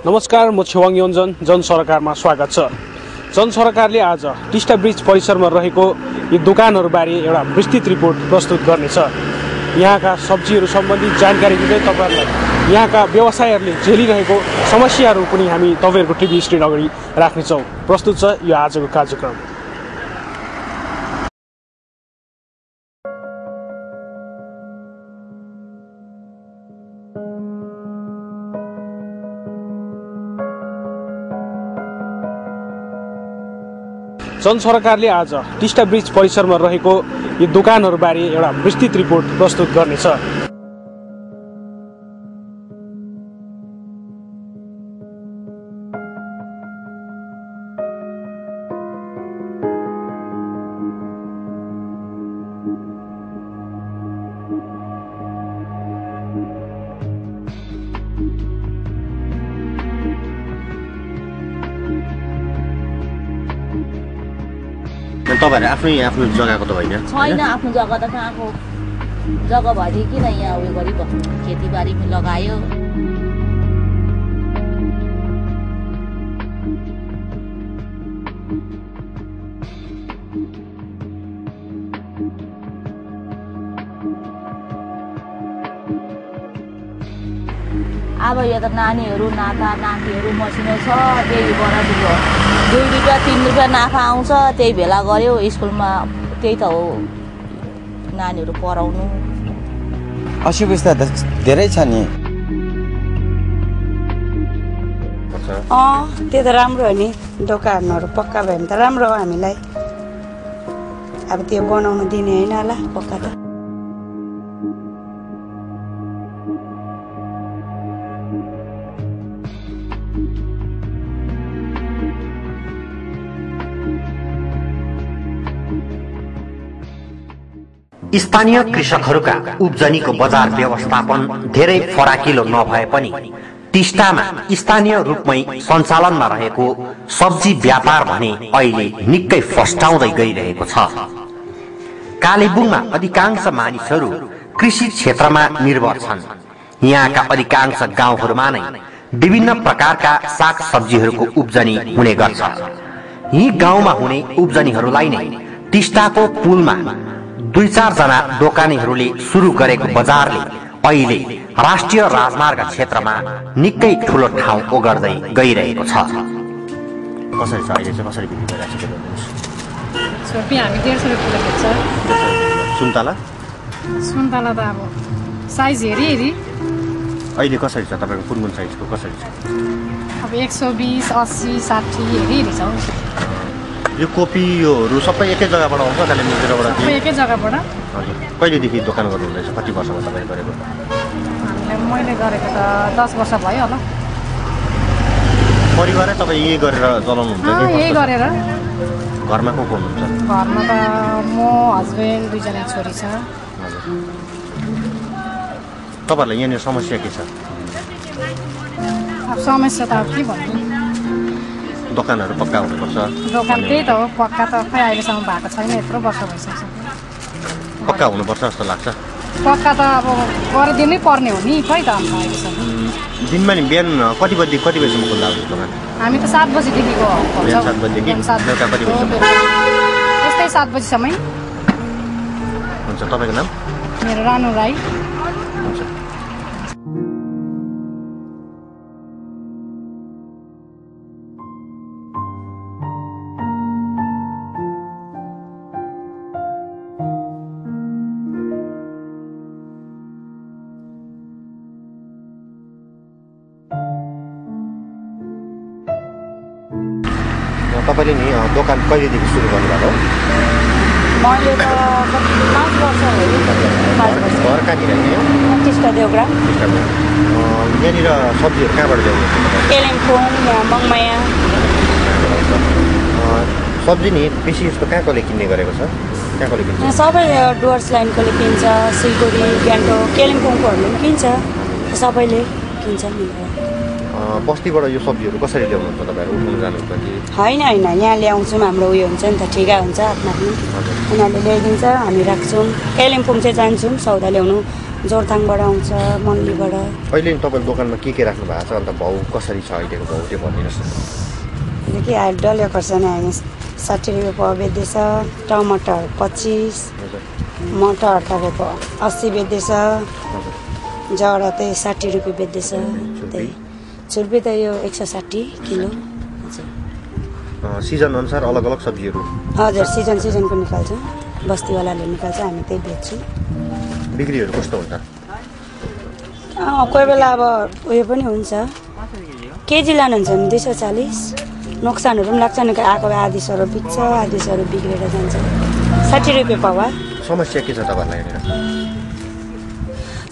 नमस्कार, म छेवाङ योन्जन। जनसरकारमा स्वागत छ। जनसरकारले आज टिस्टा ब्रिज परिसरमा रहेको यी दोकानहरूबारे एउटा विस्तृत रिपोर्ट प्रस्तुत गर्नेछ। यहाँका सब्जीहरू सम्बन्धी जानकारी दिँदै तपाईहरुलाई यहाँका व्यवसायीहरूले झेलिरहेको समस्याहरू पनि हामी तपाईहरुको टिभी स्क्रिन अगाडि राख्नेछौँ। प्रस्तुत छ यो आजको कार्यक्रम। जनसरकारले आज टिस्टा ब्रिज परिसरमा रहेको यी दोकानहरूबारे एउटा विस्तृत रिपोर्ट प्रस्तुत गर्नेछ। तपाईहरु आफ्नो जग्गाको त होइन? छैन, आफ्नो जग्गा त कहाँको जग्गा भएदेखि किन यहाँ उयो गरिबस्नु, खेतीबारीमा लगायो। अब यो त नानीहरू नाता नातिहरू मसिनो छ, त्यही भएर 2 रुपियाँ 3 रुपियाँ नाफा आउँछ, त्यही भेला गर्यो स्कुलमा। त्यही त हो, नानीहरू पढाउनु। असुविस्ता त धेरै छ नि। त्यो त राम्रो हो नि, दोकानहरू पक्का भयो भने त राम्रो हो हामीलाई। अब त्यो बनाउनु दिने होइन होला पक्का त। स्थानीय कृषकहरूका उब्जनीको बजार व्यवस्थापन धेरै फराकिलो नभए पनि टिस्टामा स्थानीय रूपमै सञ्चालनमा रहेको सब्जी व्यापार भने अहिले निकै फस्टाउँदै गइरहेको छ। कालेबुङमा अधिकांश मानिसहरू कृषि क्षेत्रमा निर्भर छन्। यहाँका अधिकांश गाउँहरूमा नै विभिन्न प्रकारका साग सब्जीहरूको उब्जनी हुने गर्छ। यी गाउँमा हुने उब्जनीहरूलाई नै टिस्टाको पुलमा 2-4 जना दोकानीहरूले सुरु गरेको बजारले अहिले राष्ट्रिय राजमार्ग क्षेत्रमा निकै ठुलो ठाउँ ओगर्दै गइरहेको छ। कसरी छ अहिले चाहिँ, कसरी बिक्री भइरहेको छ? छोपी हामी 150 रुपियाँ बेच्छ। सुन्तला त अब साइज हेरी अहिले कसरी छ तपाईको? कुन साइजको कसरी छ? अब 120, 80, 60 हेरी छ। यो कोपीहरू सबै एकै जग्गाबाट आउँछ कालेबुङतिरबाट? सबै एकै जग्गाबाट। हजुर। कहिलेदेखि दोकान गर्नुहुँदैछ? कति वर्षमा तपाईले गरेको? मैले गरेको त 10 वर्ष भयो होला। परिवारै तपाईँ यही गरेर चलाउनुहुन्छ? यही गरेर। घरमा को हुनुहुन्छ? घरमा त म, हस्बेन्ड, 2 जना छोरी छ। तपाईहरुलाई यहाँनिर समस्या के छ? अब समस्या त के भन्नु, दोकानहरू पक्का हुनुपर्छ। दोकान त्यही त हो, पक्का त खै अहिलेसम्म भएको छैन, यत्रो वर्ष भइसक्छ। पक्का हुनुपर्छ जस्तो लाग्छ। पक्का त अब गरिदिनै पर्ने हो नि, खै त अन्त अहिलेसम्म। दिनमा नि बिहान कति बजीदेखि कति बजीसम्म खुल्ला हुन्छ दोकान? हामी त 7 बजीदेखिको बिहान 7 बजीदेखि बेलुका कति बजीसम्म? त्यस्तै 7 बजीसम्म। हुन्छ। तपाईँको नाम? मेरो रानु राई। हुन्छ। तपाईँले नि दोकान कहिलेदेखि सुरु गर्नुभएको? मैले त 5 वर्ष भयो। 5 वर्ष। घर कहाँनिर? टिस्टा देउग्रा। यहाँनिर सब्जीहरू कहाँबाट ल्याउनुहुन्छ? कालिम्पोङ, मङमाया। सब्जी नि बेसी जस्तो कहाँकोले किन्ने गरेको छ? कहाँकोले किन्छ? सबै डुवर्स लाइनकोले किन्छ, सिलगढी, गान्तोक, कालिम्पोङकोहरूले पनि किन्छ, सबैले किन्छ नि। बस्तीबाट यो सब्जीहरू कसरी ल्याउनुहुन्छ तपाईँहरू? उठाउनु जानुहुन्छ कि? होइन, यहाँ ल्याउँछौँ, हाम्रो उयो हुन्छ नि त, ठिका हुन्छ आफ्नो आफ्नो, उनीहरूले ल्याइदिन्छ, हामी राख्छौँ। कालिम्पोङ चाहिँ जान्छौँ सौदा ल्याउनु, जोरथाङबाट आउँछ, मन्लीबाट। अहिले तपाईँको दोकानमा के राख्नु भएको छ अन्त भाउ कसरी छ अहिलेको भाउ त्यो भनिदिनुहोस् न। अहिले के अहिले डल्ले खोर्सानी हामी 60 रुपियाँ पावा बेच्दैछ, टमाटर 25, मटर तपाईँको 80 बेच्दैछ, जरा चाहिँ 60 रुपियाँ बेच्दैछ। त्यही छुर्पी त यो 160 किलो। सिजन अनुसार अलग अलग सब्जीहरू? हजुर, सिजनको निकाल्छ, बस्तीवालाले निकाल्छ, हामी त्यही बेच्छौँ। बिक्रीहरू कस्तो हुन्छ? कोही बेला अब उयो पनि हुन्छ, केजी लानुहुन्छ भने 240, नोक्सानहरू पनि लाग्छ नि, आएको आधी सरो बिक्छ, आधी सरो बिग्रेर जान्छ। 60 रुपियाँ पावा। समस्या के छ तपाईँहरूलाई यहाँनिर?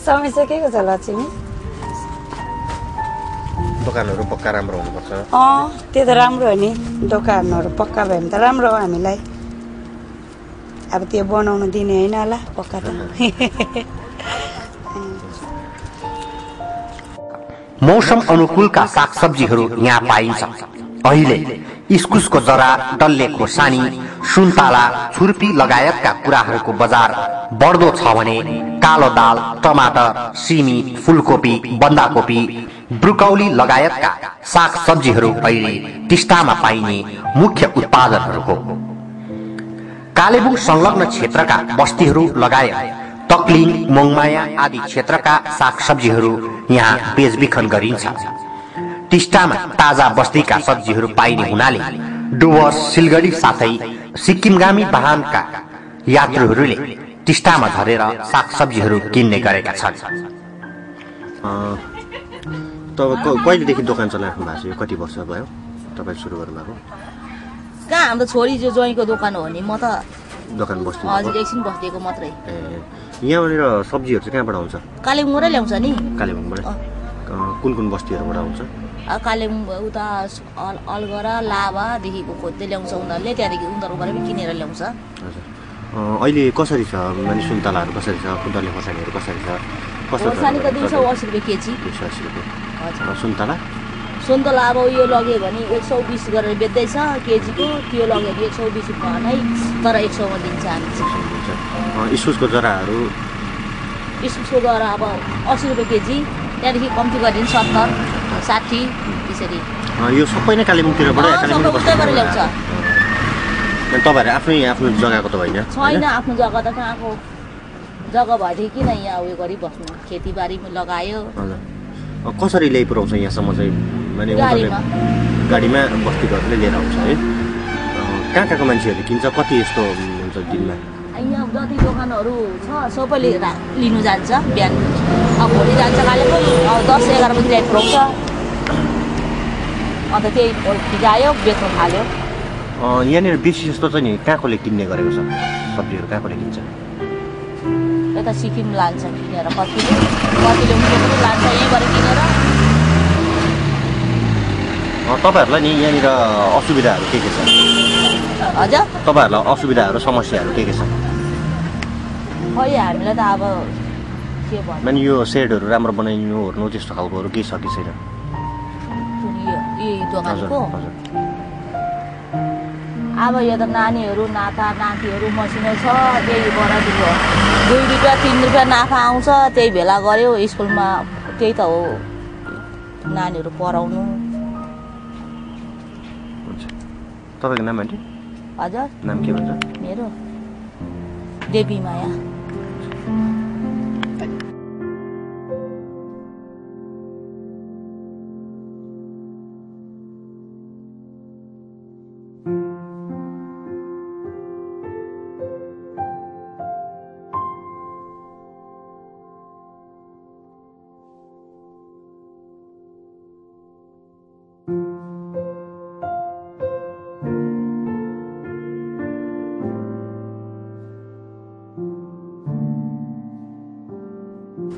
समस्या के को छ लक्ष्मी? दोकानहरू पक्का राम्रो हुनुपर्छ। त्यो त राम्रो हो नि, दोकानहरू पक्का भयो भने त राम्रो हो हामीलाई। अब त्यो बनाउनु दिने होइन होला पक्का त। मौसम अनुकूलका सागसब्जीहरू यहाँ पाइन्छ। अहिले इस्कुसको जरा, डल्ले खोर्सानी, सुन्तला, छुर्पी लगायतका कुराहरूको बजार बढ्दो छ भने कालो दाल, टमाटर, सिमी, फूलकोपी, बन्दाकोपी, ब्रुकौली लगायतका सागसब्जीहरू अहिले टिस्टामा पाइने मुख्य उत्पादनहरू हो। कालेबुङ संलग्न क्षेत्रका बस्तीहरू लगायत तक्लिङ, मङमाया आदि क्षेत्रका सागसब्जीहरू यहाँ बेचबिखन गरिन्छ। टिस्टामा ताजा बस्तीका सब्जीहरू पाइने हुनाले डुवर्स, सिलगढी साथै सिक्किमगामी वाहनका यात्रुहरूले टिस्टामा झरेर सागसब्जीहरू किन्ने गरेका छन्। कहिलेदेखि दोकान चलाइराख्नु भएको छ? यो कति वर्ष भयो तपाईँ सुरु गर्नुभएको? कहाँ हाम्रो छोरी जो ज्वाइँको दोकान हो नि, म त दोकान बस्ती? हजुर, एकछिन बस्दिएको मात्रै। यहाँनिर सब्जीहरू चाहिँ कहाँबाट आउँछ? कालेबुङबाटै ल्याउँछ नि। कालेबुङबाट? कुन बस्तीहरूबाट आउँछ? कालेबुङ उता अलगढा, लाभादेखिको खोज्दै ल्याउँछ उनीहरूले, त्यहाँदेखि उनीहरूबाट पनि किनेर ल्याउँछ। हजुर, अहिले कसरी छ माने सुन्तलाहरू कसरी छ, डल्ले खोर्सानीहरू कसरी छ? खोर्सानी त 280 रुपियाँ केजी। 280 रुपियाँ। हजुर। सुन्तला अब यो लग्यो भने 120 गरेर बेच्दैछ केजीको, त्यो लग्यो भने 120 रुपियाँ नै, तर 100 मा दिन्छ हामी चाहिँ। इस्कुसको जराहरू? इस्कुसको जरा अब 80 रुपियाँ केजी, त्यहाँदेखि कम्ती गरिदिन्छ 70, 60 त्यसरी। यो सबै नै कालेबुङतिरबाट ल्याउँछ। तपाईँहरू आफ्नो जग्गाको त होइन? छैन, आफ्नो जग्गा त कहाँको जग्गा भएदेखि किन यहाँ उयो गरिबस्नु, खेतीबारीमा लगायो। कसरी ल्याइपुऱ्याउँछ यहाँसम्म चाहिँ? माने गाडीमा बस्तीघरले लिएर आउँछ है? कहाँको मान्छेहरूले किन्छ? कति यस्तो हुन्छ दिनमा? यहाँ जति दोकानहरू छ सबैले लिनु जान्छ बिहान। अब भोलि जान्छ कालेबुङ, अब 10-11 बजी ल्याइपुऱ्याउँछ, अन्त त्यही भिजायो बेच्नु थाल्यो। यहाँनिर बेसी जस्तो चाहिँ नि कहाँकोले किन्ने गरेको छ? सब्जीहरू कहाँकोले किन्छ? यता सिक्किम लान्छ किनेर, कतिले उनीहरूले पनि लान्छ यहीँबाट किनेर। तपाईँहरूलाई नि यहाँनिर असुविधाहरू के छ? हजुर, तपाईँहरूलाई असुविधाहरू समस्याहरू के छ? खै हामीलाई त अब के भन्नु, माने यो सेडहरू राम्रो बनाइदिनु ओर्नु त्यस्तो खालकोहरू केही छ कि छैन? यही दोकानको अब यो त नानीहरू, नातिहरू मसिनो छ, त्यही बराबरी हो। 2 रुपियाँ 3 रुपियाँ नाफा आउँछ, त्यही भेला गऱ्यो स्कुलमा, त्यही त हो नानीहरू पढाउनु। तपाईँको नाम आन्टी? हजुर, नाम के भन्छ? मेरो देवी माया।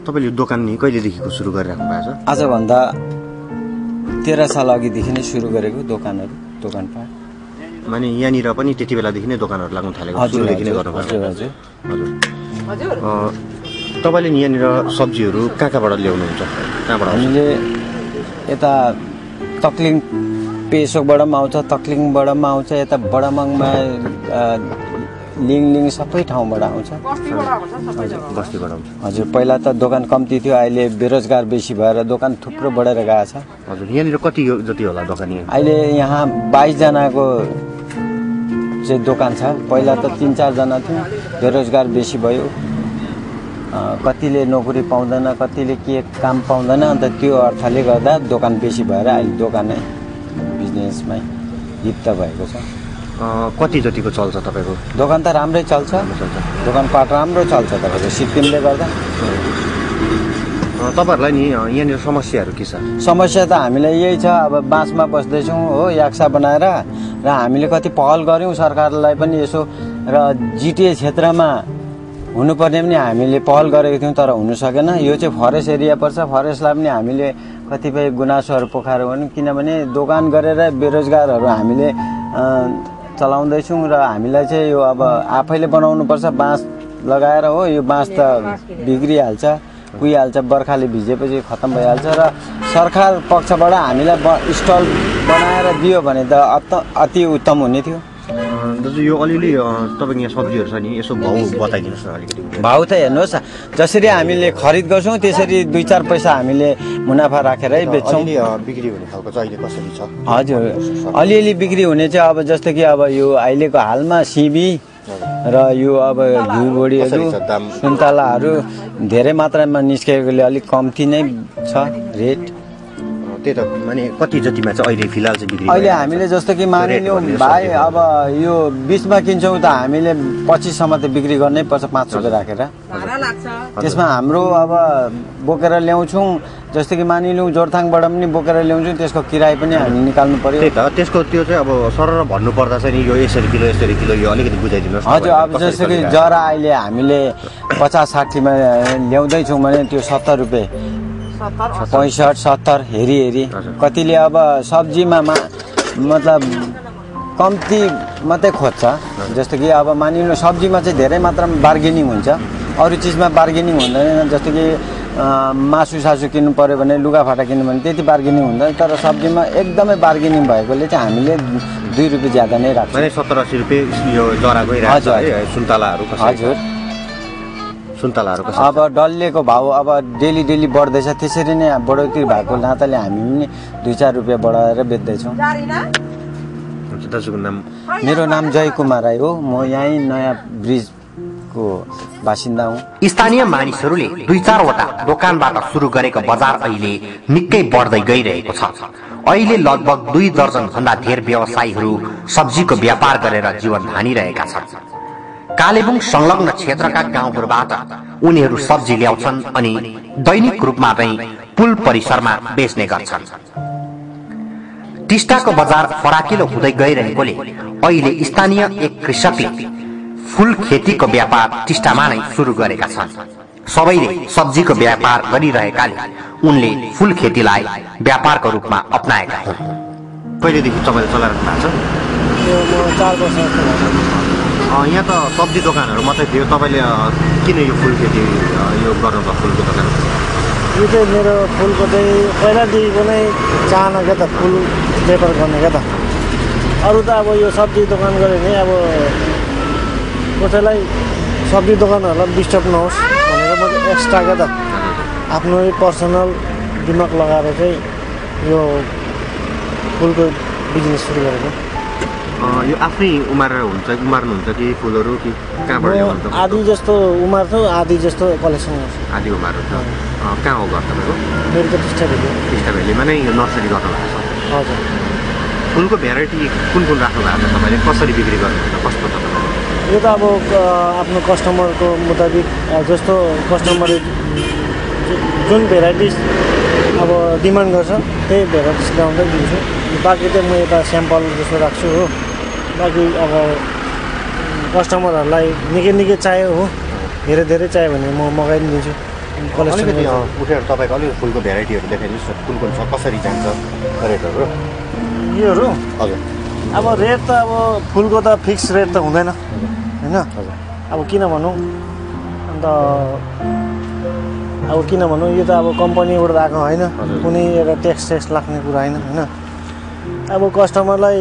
तपाईँले यो दोकान नि कहिलेदेखिको सुरु गरिराख्नु भएको छ? आजभन्दा 13 साल अघिदेखि नै सुरु गरेको दोकानपाट। माने यहाँनिर पनि त्यति बेलादेखि नै दोकानहरू लाग्नु थालेको? सुरुदेखि नै गर्नुभएको? हजुर। तपाईँले यहाँनिर सब्जीहरू कहाँबाट ल्याउनुहुन्छ? कहाँबाट? हामीले यता तक्लिङ पेसोकबाट पनि आउँछ, तक्लिङबाट पनि आउँछ, यता बडामङमा लिङ सबै ठाउँबाट आउँछ। बस्तीबाट आउँछ। हजुर पहिला त दोकान कम्ती थियो, अहिले बेरोजगार बेसी भएर दोकान थुप्रो बढेर गएको छ। हजुर यहाँनिर कति जति होला दोकान यहाँ? अहिले यहाँ 22 जनाको चाहिँ दोकान छ। पहिला त 3-4 जना थियो, बेरोजगार बेसी भयो, कतिले नोकरी पाउँदैन, कतिले के काम पाउँदैन, अन्त त्यो अर्थले गर्दा दोकान बेसी भएर अहिले दोकानै बिजनेसमै लिप्त भएको छ। कति जतिको चल्छ तपाईँको दोकान? त राम्रै चल्छ, दोकानपाट राम्रो चल्छ तपाईँको सिक्किमले गर्दा। तपाईँहरूलाई नि यहाँनिर समस्याहरू के छ? समस्या त हामीलाई यही छ, अब बाँसमा बस्दैछौँ हो, याक्सा बनाएर, र हामीले कति पहल गऱ्यौँ सरकारलाई पनि यसो, र जिटिए क्षेत्रमा हुनुपर्ने पनि हामीले पहल गरेको थियौँ तर हुन सकेन। यो चाहिँ फरेस्ट एरिया पर्छ, फरेस्टलाई पनि हामीले कतिपय गुनासोहरू पोखाएर भन्यौँ, किनभने दोकान गरेर बेरोजगारहरू हामीले चलाउँदैछौँ र हामीलाई चाहिँ यो अब आफैले बनाउनुपर्छ बाँस लगाएर हो। यो बाँस त बिग्रिहाल्छ, कुहिहाल्छ, बर्खाले भिजेपछि खत्तम भइहाल्छ, र सरकार पक्षबाट हामीलाई स्टल बनाएर दियो भने त अति उत्तम हुने थियो। दाजु यो अलिअलि तपाईँको यहाँ सब्जीहरू छ नि, यसो भाउ बताइदिनुहोस् न अलिकति। भाउ त हेर्नुहोस्, जसरी हामीले खरिद गर्छौँ त्यसरी 2-4 पैसा हामीले मुनाफा राखेरै बेच्छौँ। बिक्री हुने खालको चाहिँ अहिले कसरी छ? हजुर अलिअलि बिक्री हुने चाहिँ अब जस्तो कि अब यो अहिलेको हालमा सिमी र यो अब घिउ बोडीहरू, सुन्तलाहरू धेरै मात्रामा निस्केकोले अलिक कम्ती नै छ रेट। त्यही त माने कति जतिमा चाहिँ अहिले फिलहाल चाहिँ बिक्री? अहिले हामीले जस्तो कि मानिलिउँ भाइ अब यो 20 मा किन्छौँ त हामीले 25 सम्म त बिक्री गर्नै पर्छ 5 रुपियाँ राखेर। त्यसमा हाम्रो अब बोकेर ल्याउँछौँ, जस्तो कि मानिलिउँ जोरथाङबाट पनि बोकेर ल्याउँछौँ, त्यसको किराय पनि हामी निकाल्नु पर्यो। त्यही त त्यसको त्यो चाहिँ अब सरर भन्नुपर्दा चाहिँ नि यो यसरी किलो यो अलिकति बुझाइदिनुहोस्। हजुर अब जस्तो कि जरा अहिले हामीले 50-60 मा ल्याउँदैछौँ भने त्यो 70 रुपियाँ, 65-70 हेरी कतिले अब सब्जीमा मतलब कम्ती मात्रै खोज्छ। जस्तो कि अब मानिलिनु सब्जीमा चाहिँ धेरै मात्रामा बार्गेनिङ हुन्छ, अरू चिजमा बार्गेनिङ हुँदैन। जस्तो कि मासु किन्नु पर्यो भने, लुगाफाटा किन्नु भने त्यति बार्गेनिङ हुँदैन, तर सब्जीमा एकदमै बार्गेनिङ भएकोले चाहिँ हामीले 2 रुपियाँ ज्यादा नै राख्छौँ। 70-80 रुपियाँ यो जरा गइरहेको छ। सुन्तलाहरू हजुर सुन्तलाहरू अब डल्लेको भाउ अब डेली बढ्दैछ, त्यसरी नै बढोत्तरी भएको नाताले हामी पनि 2-4 रुपियाँ बढाएर बेच्दैछौँ। दाजुको नाम? मेरो नाम जय कुमार राई हो, म यहीँ नयाँ ब्रिजको बासिन्दा हुँ। स्थानीय मानिसहरूले 2-4 वटा दोकानबाट सुरु गरेको बजार अहिले निकै बढ्दै गइरहेको छ। अहिले लगभग 2 दर्जन भन्दा धेर व्यवसायीहरू सब्जीको व्यापार गरेर जीवन धानिरहेका छन्। कालेबुङ संलग्न क्षेत्रका गाउँहरूबाट उनीहरू सब्जी ल्याउँछन् अनि दैनिक रूपमा नै पुल परिसरमा बेच्ने गर्छन्। टिस्टाको बजार फराकिलो हुँदै गइरहेकोले अहिले स्थानीय एक कृषकले फूल खेतीको व्यापार टिस्टामा नै सुरु गरेका छन्। सबैले सब्जीको व्यापार गरिरहेकाले उनले फूल खेतीलाई व्यापारको रूपमा अपनाएका हुन्। कहिलेदेखि तपाईँले चलाइरहनु भएको छ? यो म 4 वर्ष जस्तो भयो। यहाँ त सब्जी दोकानहरू मात्रै थियो, तपाईँले किन यो फुल खेती यो गर्नुभयो? फुलको दोकान यो चाहिँ मेरो फुलको चाहिँ पहिलादेखिको नै चाहना क्या त, फुल व्यापार गर्ने क्या त। अरू त अब यो सब्जी दोकान गऱ्यो भने अब कसैलाई सब्जी दोकानहरूलाई डिस्टर्ब नहोस् भनेर म एक्स्ट्रा क्या त आफ्नो पर्सनल दिमाग लगाएर चाहिँ यो फुलको बिजनेस सुरु गरेको। यो आफ्नै उमार्नुहुन्छ कि फुलहरू कि कहाँबाट ल्याउनुहुन्छ? आधी जस्तो उमार्छु, आधी जस्तो कलेक्सन गर्छु। आधी उमार्नुहुन्छ? कहाँ हो घर तपाईँको? मेरो त टिस्टा भ्यालीमा नै नर्सरी गर्नु भएको छ? हजुर। फुलको भेराइटी कुन राख्नु भएको छ तपाईँले? कसरी बिक्री गर्नुहुन्छ? कस्तो छ तपाईँले? यो त अब आफ्नो कस्टमरको मुताबिक जस्तो कस्टमरले जुन भेराइटिज अब डिमान्ड गर्छ त्यही भेराइटिज ल्याउँदै दिन्छु। बाँकी चाहिँ म यता स्याम्पल जस्तो राख्छु हो। बाँकी अब कस्टमरहरूलाई निकै चाहियो हो, धेरै चाहियो भने म मगाइदिन्छु। कलेक्सन उठेर तपाईँको अलिक फुलको भेराइटीहरू देखाइदिनुहोस् न, कुन छ, कसरी जान्छ रेटहरू? योहरू हजुर अब रेट त अब फुलको त फिक्स रेट त हुँदैन होइन। अब किन भनौँ, अन्त अब किन भनौँ यो त अब कम्पनीबाट आएको होइन, कुनै एउटा ट्याक्स लाग्ने कुरा होइन। अब कस्टमरलाई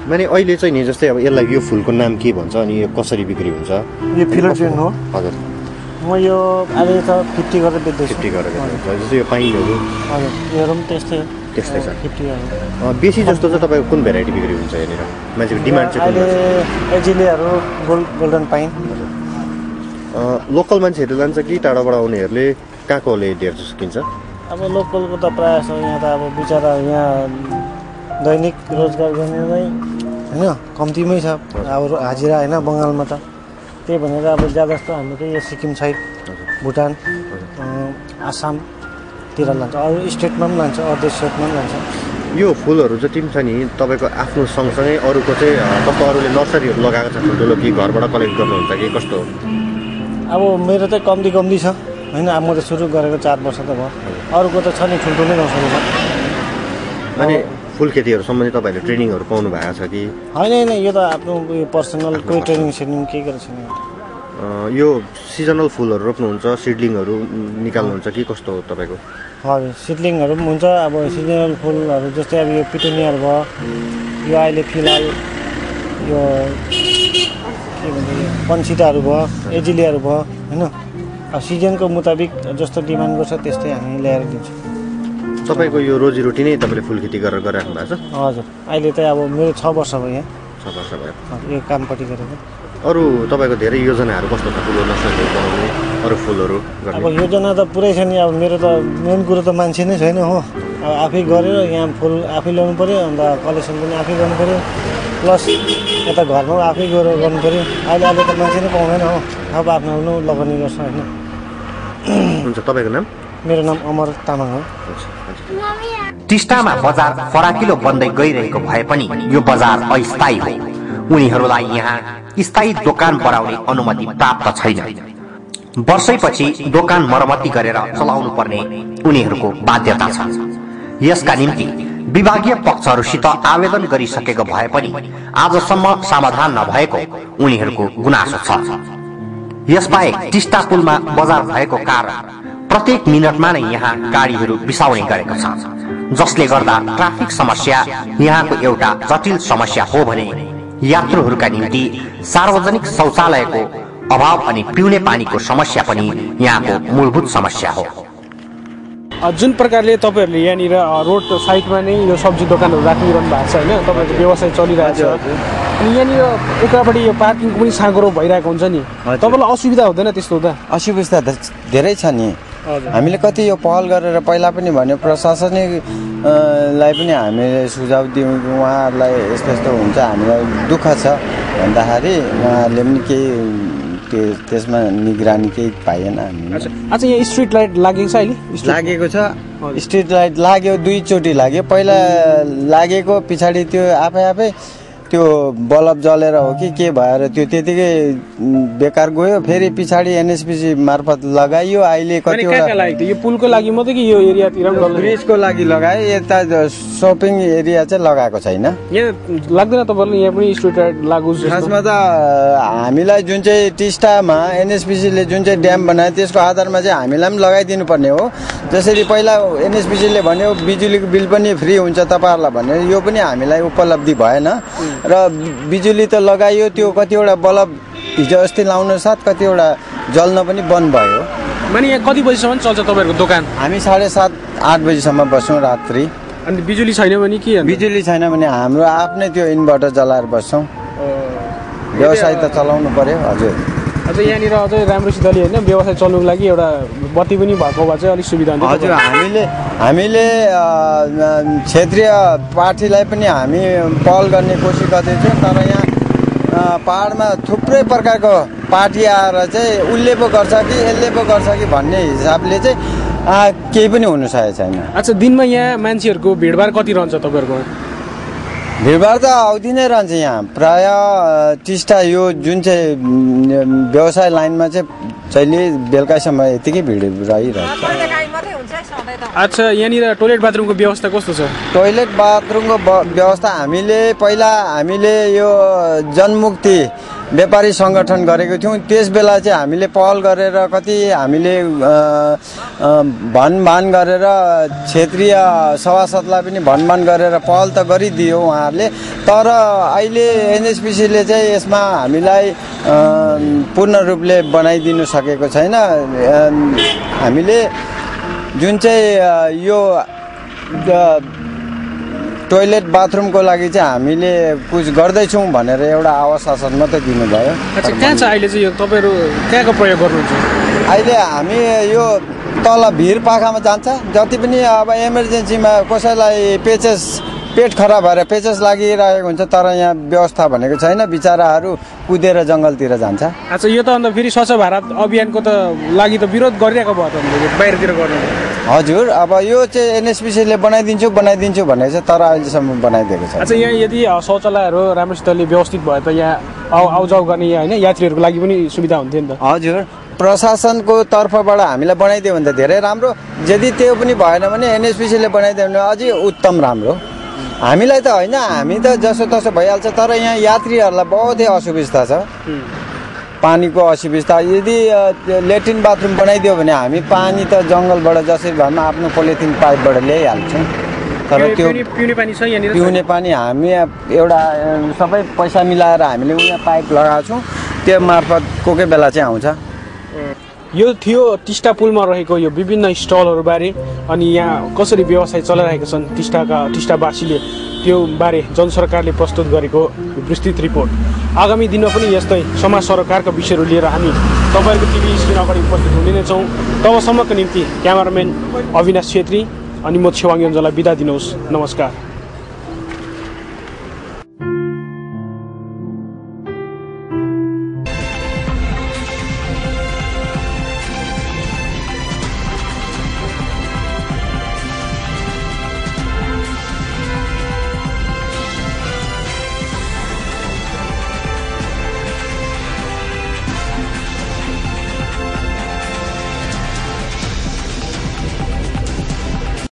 माने अहिले चाहिँ नि जस्तै अब यसलाई यो फुलको नाम के भन्छ अनि यो कसरी बिक्री हुन्छ? यो फिलोडेन्ड्रोन हो। हजुर। म यो अहिले त 50 गरेर बेच्दैछु। 50 गरेर बेच्नुहुन्छ। जस्तै यो पाइनहरू हजुर, योहरू पनि त्यस्तै हो। त्यस्तै छ। 50 हो। बेसी जस्तो चाहिँ तपाईँको कुन भेराइटी बिक्री हुन्छ यहाँनिर? मान्छेको डिमान्ड चाहिँ कुन? अहिले एजिलियाहरू, गोल्डन पाइन। लोकल मान्छेहरू जान्छ कि टाढाबाट आउनेहरूले कहाँकोले धेर जस्तो किन्छ? अब लोकलको त प्रायः छ यहाँ त अब बिचरा यहाँ दैनिक रोजगार गर्ने नै होइन कम्तीमै छ अब हाजिरा होइन बङ्गालमा त। त्यही भनेर अब ज्यादा जस्तो हाम्रो यो सिक्किम साइड, भुटान, आसामतिर लान्छ, अरू स्टेटमा पनि लान्छ, अदर स्टेटमा पनि लान्छ। यो फुलहरू जति पनि छ नि तपाईँको आफ्नो सँगसँगै अरूको चाहिँ कस्तो अरूले नर्सरीहरू लगाएको छ ठुल्ठुलो कि घरबाट कलेक्ट गर्नुहुन्छ कि कस्तो? अब मेरो चाहिँ कम्ती छ होइन। अब म त सुरु गरेको 4 वर्ष त भयो। अरूको त छ नि ठुल्ठुलै नर्सरीमा। अनि फुल खेतीहरू सम्बन्धी तपाईँहरूले ट्रेनिङहरू पाउनु भएको छ कि? होइन यो त आफ्नो उयो पर्सनल कोही ट्रेनिङ केही गरेको छैन। यो सिजनल फुलहरू रोप्नुहुन्छ, सिडलिङहरू निकाल्नुहुन्छ कि कस्तो हो तपाईँको? हजुर, सिडलिङहरू पनि हुन्छ। अब सिजनल फुलहरू जस्तै अब यो पिटोनियाहरू भयो, यो अहिले फिलहाल यो के भन्छ यो पन्सिटाहरू भयो, एजिलियाहरू भयो होइन। अब सिजनको मुताबिक जस्तो डिमान्ड गर्छ त्यस्तै हामी ल्याएर दिन्छौँ। तपाईँको यो रोजीरोटी नै तपाईँले फुल खेती गरेर गरिराख्नु भएको छ? हजुर, अहिले त अब मेरो 6 वर्ष भयो यहाँ। 6 वर्ष भयो यो कामपट्टि गरेको। अरू तपाईँको धेरै योजनाहरू कस्तो छ? फुलहरू नर्सरीहरू बनाउने, अरू फुलहरू गर्ने? अब योजना त पुरै छ नि। अब मेरो त मेन कुरो त मान्छे नै छैन हो। अब आफै गरेर यहाँ फुल आफै ल्याउनु पऱ्यो, अन्त कलेक्सन पनि आफै गर्नु पऱ्यो, प्लस यता घरमा आफै गएर गर्नु पऱ्यो। अहिले त मान्छे नै पाउँदैन हो। अब आफ्नो लगानी गर्छ होइन। हुन्छ, तपाईँको नाम? मेरो नाम अमर तामाङ हो। टिस्टामा बजार फराकिलो बन्दै गइरहेको भए पनि यो बजार अस्थायी हो। उनीहरूलाई यहाँ स्थायी दोकान बनाउने अनुमति प्राप्त छैन। वर्षैपछि दोकान मर्मती गरेर चलाउनु पर्ने उनीहरूको बाध्यता छ। यसका निम्ति विभागीय पक्षहरूसित आवेदन गरिसकेको भए पनि आजसम्म समाधान नभएको उनीहरूको गुनासो छ। यसबाहेक टिस्टा पुलमा बजार भएको कारण प्रत्येक मिनटमा नै यहाँ गाडीहरू बिसाउने गरेको छ, जसले गर्दा ट्राफिक समस्या यहाँको एउटा जटिल समस्या हो भने यात्रुहरूका निम्ति सार्वजनिक शौचालयको अभाव अनि पिउने पानीको समस्या पनि यहाँको मूलभूत समस्या हो। जुन प्रकारले तपाईँहरूले यहाँनिर रोड साइडमा नै यो सब्जी दोकानहरू राखिरहनु भएको छ होइन, तपाईँको व्यवसाय चलिरहेको छ। अनि यहाँनिर एकापट्टि यो पार्किङको पनि साँगरो भइरहेको हुन्छ नि, तपाईँलाई असुविधा हुँदैन त्यस्तो हुँदा? असुविधा त धेरै छ नि। हामीले कति यो पहल गरेर पहिला पनि भन्यो, प्रशासनिकलाई पनि हामीले सुझाव दियौँ कि उहाँहरूलाई यस्तो यस्तो हुन्छ, हामीलाई दुःख छ भन्दाखेरि उहाँहरूले पनि केही त्यसमा निगरानी केही पाएन हामीले। अच्छा, यहाँ स्ट्रिट लाइट लागेको छ अहिले? लागेको छ, स्ट्रिट लाइट लाग्यो, 2 चोटि लाग्यो। पहिला लागेको पछाडि त्यो आफै त्यो बल्ब जलेर हो कि के भएर त्यो त्यतिकै बेकार गयो। फेरि पछाडि एनएसपिसी मार्फत लगाइयो। अहिले कतिवटा यो पुलको लागि मात्रै कि यो एरियातिर ब्रिजको लागि लगायो, यता सपिङ एरिया चाहिँ लगाएको छैन। यहाँ लाग्दैन तपाईँहरूले यहाँ पनि स्ट्रिट लाइट लागु? खासमा त हामीलाई जुन चाहिँ टिस्टामा एनएसपिसीले जुन चाहिँ ड्याम बनायो त्यसको आधारमा चाहिँ हामीलाई पनि लगाइदिनु पर्ने हो। जसरी पहिला एनएसपिसीले भन्यो बिजुलीको बिल पनि फ्री हुन्छ तपाईँहरूलाई भन्यो, यो पनि हामीलाई उपलब्धि भएन र बिजुली त लगाइयो, त्यो कतिवटा बल्ब हिजो अस्ति लाउनु साथ कतिवटा जल्न पनि बन्द भयो। माने यहाँ कति बजीसम्म चल्छ तपाईँहरूको दोकान? हामी 7:30-8 बजीसम्म बस्छौँ रात्रि। अनि बिजुली छैन भने के? बिजुली छैन भने हाम्रो आफ्नै त्यो इन्भर्टर जलाएर बस्छौँ। व्यवसाय त चलाउनु पर्यो। हजुर, अझ यहाँनिर अझै राम्रोसितले होइन व्यवसाय चल्नुको लागि एउटा बत्ती पनि भएको भए चाहिँ अलिक सुविधा हुन्छ। हजुर, हामीले क्षेत्रीय पार्टीलाई पनि हामी पहल गर्ने कोसिस गर्दैछौँ, तर यहाँ पहाडमा थुप्रै प्रकारको पार्टी आएर चाहिँ उसले पो गर्छ कि यसले पो गर्छ कि भन्ने हिसाबले चाहिँ केही पनि हुन सकेको छैन। अच्छा, दिनमा यहाँ मान्छेहरूको भिडभाड कति रहन्छ तपाईँहरूको? भिडभाड त आउँदै नै रहन्छ यहाँ प्राय। टिस्टा यो जुन चाहिँ व्यवसाय लाइनमा चाहिँ जहिले बेलुकासम्म यतिकै भिड रहिरहेको छ। अच्छा, यहाँनिर टोइलेट बाथरुमको व्यवस्था कस्तो छ? टोइलेट बाथरुमको व्यवस्था हामीले यो जनमुक्ति व्यापारी सङ्गठन गरेको थियौँ। त्यस बेला चाहिँ हामीले पहल गरेर कति हामीले भनभान गरेर क्षेत्रीय सभासदलाई पनि भनभान गरेर पहल त गरिदियो उहाँहरूले। तर अहिले एनएचपिसीले चाहिँ यसमा हामीलाई पूर्ण रूपले बनाइदिनु सकेको छैन। हामीले जुन चाहिँ यो टोइलेट बाथरुमको लागि चाहिँ हामीले कुछ गर्दैछौँ भनेर एउटा आश्वासन मात्रै दिनुभयो। अच्छा, कहाँ छ अहिले चाहिँ यो तपाईँहरू कहाँको प्रयोग गर्नुहुन्छ? अहिले हामी यो तल भिर पाखामा जान्छ। जति पनि अब इमर्जेन्सीमा कसैलाई पेट खराब भएर पेचेस लागिरहेको हुन्छ, तर यहाँ व्यवस्था भनेको छैन, बिचराहरू कुदेर जङ्गलतिर जान्छ। अच्छा, यो त अन्त फेरि स्वच्छ भारत अभियानको त लागि त विरोध गरिरहेको भयो त बाहिरतिर गर्नु। हजुर, अब यो चाहिँ एनएचपिसीले बनाइदिन्छु भनेको छ, तर अहिलेसम्म बनाइदिएको छ। अच्छा, यहाँ यदि शौचालयहरू राम्रोसितले व्यवस्थित भयो त यहाँ आउजाउ गर्ने होइन यात्रीहरूको लागि पनि सुविधा हुन्थ्यो नि त। हजुर, प्रशासनको तर्फबाट हामीलाई बनाइदियो भने त धेरै राम्रो। यदि त्यो पनि भएन भने एनएचपिसीले बनाइदियो भने अझै उत्तम राम्रो। हामीलाई त होइन, हामी त जसो तसो भइहाल्छ, तर यहाँ यात्रीहरूलाई बहुतै असुविस्ता छ, पानीको असुविस्ता। यदि लेट्रिन बाथरुम बनाइदियो भने हामी पानी त जङ्गलबाट जसरी भए पनि आफ्नो पोलिथिन पाइपबाट ल्याइहाल्छौँ। तर त्यो पिउने पानी हामी एउटा सबै पैसा मिलाएर हामीले उहाँ पाइप लगाएको छौँ, त्यो मार्फत कोही बेला चाहिँ आउँछ। यो थियो टिस्टा पुलमा रहेको यो विभिन्न स्टलहरूबारे अनि यहाँ कसरी व्यवसाय चलाइरहेका छन् टिस्टावासीले त्यो बारे जनसरकारले प्रस्तुत गरेको विस्तृत रिपोर्ट। आगामी दिनमा पनि यस्तै समाज सरकारका विषयहरू लिएर हामी तपाईँहरूको टिभी स्क्रिन अगाडि उपस्थित हुने नै छौँ। तबसम्मको निम्ति क्यामेराम्यान अविनाश छेत्री अनि म छेवाङ योन्जनलाई बिदा दिनुहोस्। नमस्कार।